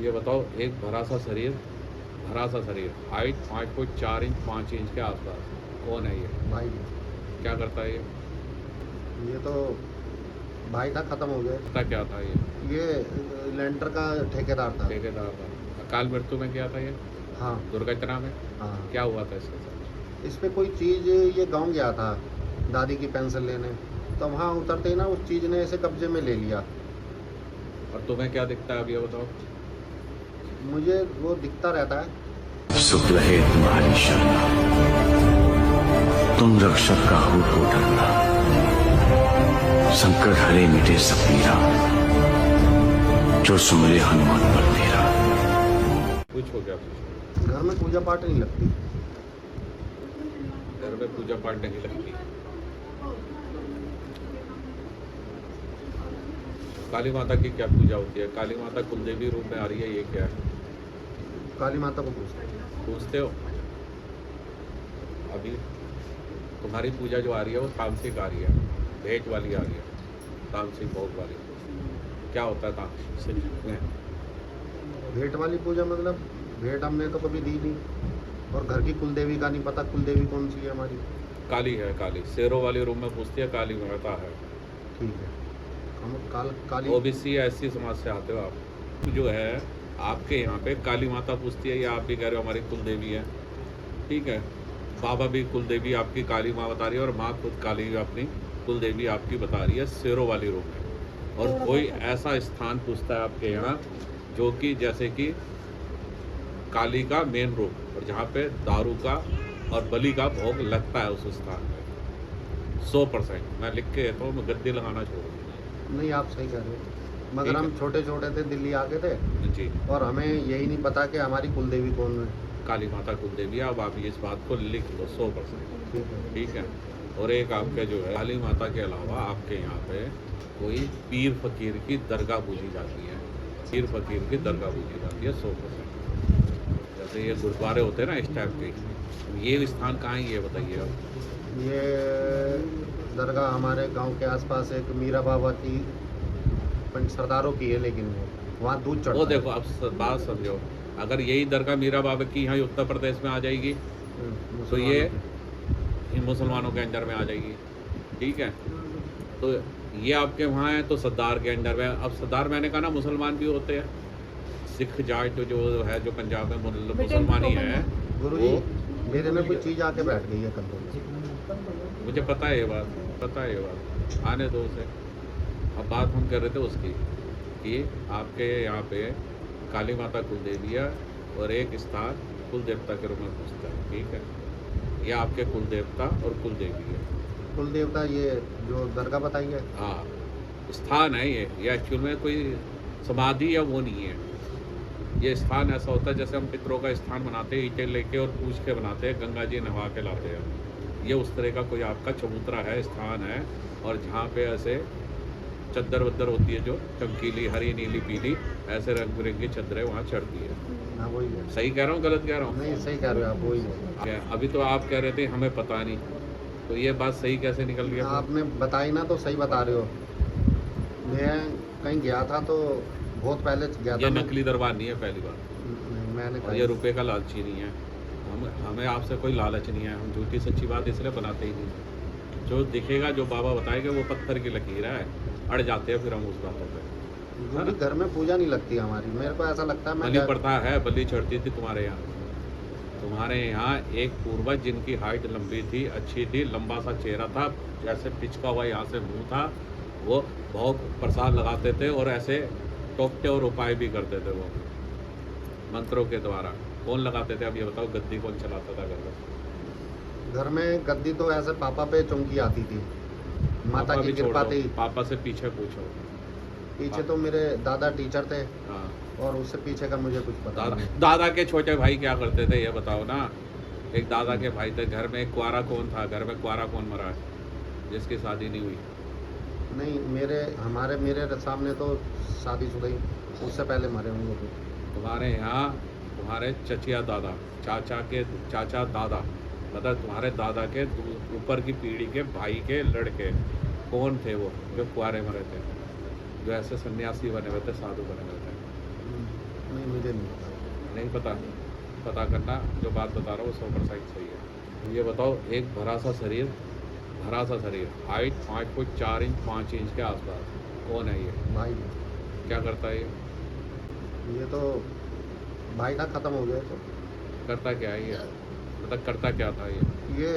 ये बताओ, एक भरा सा शरीर, हाइट 5 फुट 4 इंच 5 इंच के आसपास, कौन है ये? भाई क्या करता है ये तो भाई था, खत्म हो गया। पता क्या था ये लेंटर का ठेकेदार था। ठेकेदार था। अकाल मृत्यु में क्या था ये? हाँ दुर्घटना में? हाँ। क्या हुआ था इसके साथ? इस पे कोई चीज़, ये गांव गया था दादी की पेंशन लेने, तो वहाँ उतरते ही ना उस चीज़ ने इसे कब्जे में ले लिया। और तुम्हें क्या दिखता है अब ये बताओ? मुझे वो दिखता रहता है। सुख रहे तुम्हारी शरणा, तुम रक्षक का हो तो डरना, संकट हरे मिटे सब पीरा, जो सुमरे हनुमान पर तेरा। पूछो क्या पूछो? घर में पूजा पाठ नहीं लगती। घर में पूजा पाठ नहीं लगती। काली माता की क्या पूजा होती है? काली माता कुलदेवी रूप में आ रही है, ये क्या है? काली माता को पूछते। पूछते हो? अभी तुम्हारी पूजा जो आ रही है वो तामसिक आ रही है, भेंट वाली आ रही है, तामसिक भोग वाली। क्या होता है तामसिक में? भेंट वाली पूजा मतलब भेंट हमने तो कभी दी नहीं, और घर की कुलदेवी का नहीं पता, कुलदेवी कौन सी है हमारी। काली है, काली शेरों वाले रूम में पूछती है, काली माता है। ठीक है, हम काली ओबीसी एससी समाज से आते हो आप, जो है आपके यहाँ पे काली माता पूछती है, या आप भी कह रहे हो हमारी कुलदेवी है, ठीक है। बाबा भी कुलदेवी आपकी काली माँ बता रही है, और माँ खुद काली अपनी कुलदेवी आपकी बता रही है शेरों वाली रूप में। और कोई ऐसा स्थान पूछता है आपके यहाँ जो कि जैसे कि काली का मेन रूप, और जहाँ पे दारू का और बलि का भोग लगता है उस स्थान पे 100%। मैं लिख के तो मैं गद्दी लगाना छोड़ दूँ। नहीं, आप सही कह रहे हो, मगर हम छोटे छोटे थे, दिल्ली आके थे, जी। और हमें यही नहीं पता कि हमारी कुलदेवी कौन है। काली माता कुलदेवी, अब आप इस बात को लिख लो 100%। ठीक है। ठीक है। और एक आपके जो है काली माता के अलावा आपके यहाँ पे कोई पीर फकीर की दरगाह पूजी जाती है, पीर फकीर की दरगाह पूजी जाती है 100%। जैसे ये गुरुद्वारे होते हैं ना इस टाइप के, ये स्थान कहाँ है ये बताइए आप? ये दरगाह हमारे गांव के आसपास एक मीरा बाबा की सरदारों की है, लेकिन वो वहाँ दूध चढ़ता वो है। देखो, अब बात समझो, अगर यही दरगाह मीरा बाबा की यहाँ उत्तर प्रदेश में आ जाएगी तो ये इन मुसलमानों के अंडर में आ जाएगी, ठीक है। तो ये आपके वहाँ है तो सरदार के अंडर में। अब सरदार मैंने कहा ना मुसलमान भी होते हैं, सिख जाट जो है, जो पंजाब में मुसलमान ही है। गुरु जी, मेरे में कोई चीज़ आके बैठ गई है कंधे में। मुझे पता है ये बात, पता है ये बात, आने दो उसे। अब बात हम कर रहे थे उसकी कि आपके यहाँ पे काली माता कुलदेवी है, और एक स्थान कुल देवता के रूप में पूछता है, ठीक है। ये आपके कुल देवता और कुल देवी है। कुल देवता ये जो दरगाह बताई है, हाँ, स्थान है ये एक्चुअल में कोई समाधि या वो नहीं है। ये स्थान ऐसा होता है जैसे हम पितरों का स्थान बनाते हैं, ईंटें लेके और पूछ के बनाते हैं, गंगा जी नहा के लाते हैं। ये उस तरह का कोई आपका चबूतरा है, स्थान है, और जहाँ पे ऐसे चद्दर वद्दर होती है जो चमकीली, हरी नीली पीली, ऐसे रंग बिरंगी चद्दरें वहाँ चढ़ती है। हाँ वही है। सही कह रहा हूँ गलत कह रहा हूँ? नहीं, सही कह रहे हो आप, वही है। अभी तो आप कह रहे थे हमें पता नहीं, तो ये बात सही कैसे निकल गया? आपने बताई ना, तो सही बता रहे हो। मैं कहीं गया था तो बहुत पहले गया ये था। नकली दरबार नहीं है पहली बार, नहीं, मैंने और ये रुपए का लालची नहीं है। हमें आपसे कोई लालच नहीं है, हम झूठी सच्ची बात इसलिए बनाते ही नहीं। जो दिखेगा, जो बाबा बताएगा, वो पत्थर की लकीर है, अड़ जाते हैं फिर हम उस बातों पे। गुरु जी, घर में पूजा नहीं लगती हमारी, मेरे को ऐसा लगता है। बलि प्रथा है, बलि चढ़ती थी तुम्हारे यहाँ। तुम्हारे यहाँ एक पूर्वज जिनकी हाइट लंबी थी, अच्छी थी, लंबा सा चेहरा था, जैसे पिचका हुआ यहाँ से मुंह था, वो बहुत प्रसाद लगाते थे और ऐसे टोकते और उपाय भी करते थे वो मंत्रों के द्वारा। कौन लगाते थे अब ये बताओ? गद्दी कौन चलाता था घर में? घर में गद्दी तो ऐसे पापा पे चौंकी आती थी, माता की कृपा थी। पापा से पीछे पूछो। पीछे तो मेरे दादा टीचर थे, हाँ, और उससे पीछे का मुझे कुछ पता नहीं। दादा के छोटे भाई क्या करते थे ये बताओ ना? एक दादा के भाई थे, घर में एक कुआरा कौन था? घर में कुआरा कौन मरा है जिसकी शादी नहीं हुई? नहीं, मेरे सामने तो शादीशुदा ही, उससे पहले मरे होंगे कुछ। तुम्हारे यहाँ तुम्हारे चचिया दादा, चाचा दादा, मतलब तुम्हारे दादा के ऊपर की पीढ़ी के भाई के लड़के कौन थे वो जो कुआरे मरे थे, जो ऐसे सन्यासी बने हुए थे, साधु बने हुए थे? नहीं, नहीं पता। नहीं पता? पता करना, जो बात बता रहा हूँ 100% सही है। ये बताओ, एक भरा सा शरीर, हाइट 5 फुट 4 इंच 5 इंच के आसपास, कौन है ये? भाई क्या करता है ये तो भाई था, खत्म हो गया तो। करता क्या है ये? मतलब करता क्या था ये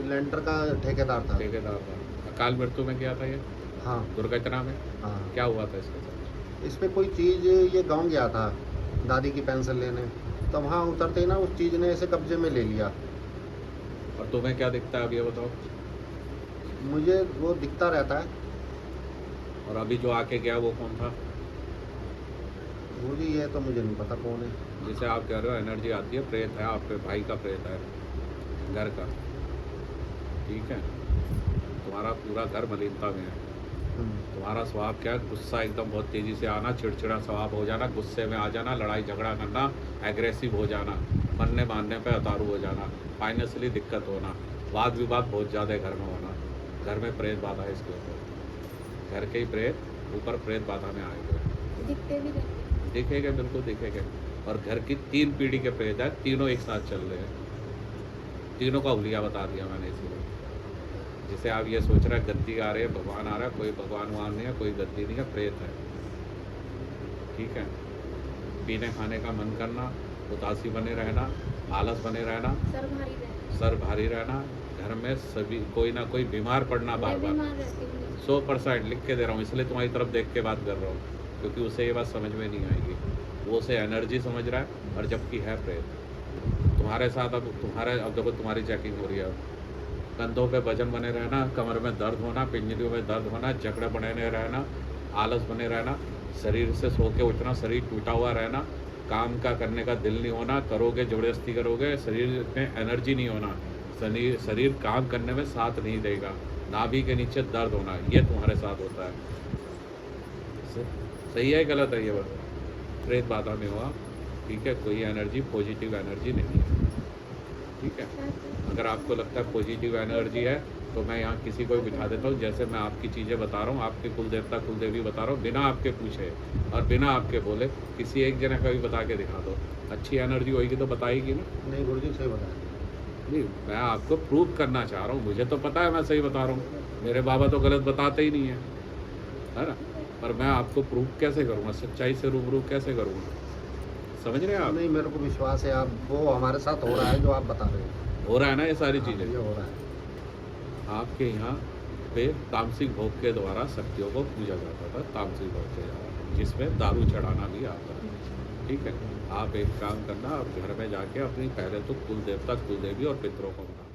लेंटर का ठेकेदार था। ठेकेदार था। अकाल मृत्यु में गया था ये, हाँ दुर्घटना में? हाँ। क्या हुआ था इसके साथ? इस पे कोई चीज़, ये गांव गया था दादी की पेंशन लेने, तो वहाँ उतरते ही ना उस चीज़ ने इसे कब्जे में ले लिया। और तुम्हें क्या दिखता है अब ये बताओ? मुझे वो दिखता रहता है। और अभी जो आके गया वो कौन था? वो जी ये तो मुझे नहीं पता कौन है। जिसे आप कह रहे हो एनर्जी आती है, प्रेत है, आपके भाई का प्रेत है, घर का। ठीक है, तुम्हारा पूरा घर मलिनता में है। तुम्हारा स्वभाव क्या है? गुस्सा एकदम बहुत तेज़ी से आना, चिड़चिड़ा स्वभाव हो जाना, गुस्से में आ जाना, लड़ाई झगड़ा करना, एग्रेसिव हो जाना, मरने मारने पे उतारू हो जाना, फाइनेंशियली दिक्कत होना, वाद विवाद बहुत ज़्यादा घर में होना। घर में प्रेत बाधा है इसके ऊपर, घर के ही प्रेत ऊपर प्रेत बाधा में आए हुए। दिखते भी रहते। दिखेगा, बिल्कुल दिखेगा। और घर की 3 पीढ़ी के प्रेत है, तीनों एक साथ चल रहे हैं। तीनों का हुलिया बता दिया मैंने इसीलिए। जिसे आप ये सोच रहे हैं गद्दी आ रही है, भगवान आ रहा है, कोई भगवान वहान नहीं है, कोई गद्दी नहीं है, प्रेत है। ठीक है, पीने खाने का मन करना, उदासी बने रहना, आलस बने रहना, सर भारी रहना, घर में सभी कोई ना कोई बीमार पड़ना बार बार। 100% लिख के दे रहा हूँ, इसलिए तुम्हारी तरफ देख के बात कर रहा हूँ, क्योंकि उसे ये बात समझ में नहीं आएगी। वो उसे एनर्जी समझ रहा है, और जबकि है प्रेत। तुम्हारे साथ अब देखो तुम्हारी चेकिंग हो रही है। कंधों पे वजन बने रहना, कमर में दर्द होना, पिंजरियों में दर्द होना, जकड़े बने रहना, आलस बने रहना, शरीर से सो के उठना, शरीर टूटा हुआ रहना, काम का करने का दिल नहीं होना, करोगे ज़बरदस्ती करोगे, शरीर में एनर्जी नहीं होना, शरीर काम करने में साथ नहीं देगा, नाभि के नीचे दर्द होना, ये तुम्हारे साथ होता है। सही है गलत है ये बात? प्रेत बाधा में हुआ। ठीक है, कोई एनर्जी पॉजिटिव एनर्जी नहीं है। ठीक है, अगर आपको लगता है पॉजिटिव एनर्जी है तो मैं यहाँ किसी को भी बिठा देता हूँ। जैसे मैं आपकी चीज़ें बता रहा हूँ, आपके कुल देवता कुल देवी बता रहा हूँ, बिना आपके पूछे और बिना आपके बोले किसी एक जने का भी बता के दिखा दो। अच्छी एनर्जी होगी तो बताएगी ना? नहीं गुरुजी सही बताया। नहीं, मैं आपको प्रूव करना चाह रहा हूँ। मुझे तो पता है मैं सही बता रहा हूँ, मेरे बाबा तो गलत बताते ही नहीं है ना? पर मैं आपको प्रूव कैसे करूँगा? सच्चाई से रूबरू कैसे करूँगा? समझ रहे हैं आप? नहीं, मेरे को विश्वास है, आप वो हमारे साथ हो रहा है जो आप बता रहे हो। हो रहा है ना ये सारी चीज़ें? ये हो रहा है। आपके यहाँ पे तामसिक भोग के द्वारा शक्तियों को पूजा जाता था, तामसिक भोग के द्वारा, जिसमें दारू चढ़ाना भी आता है। ठीक है, आप एक काम करना, आप घर में जाके अपनी पहले तो कुल देवता कुल देवी और पितरों को मनाना।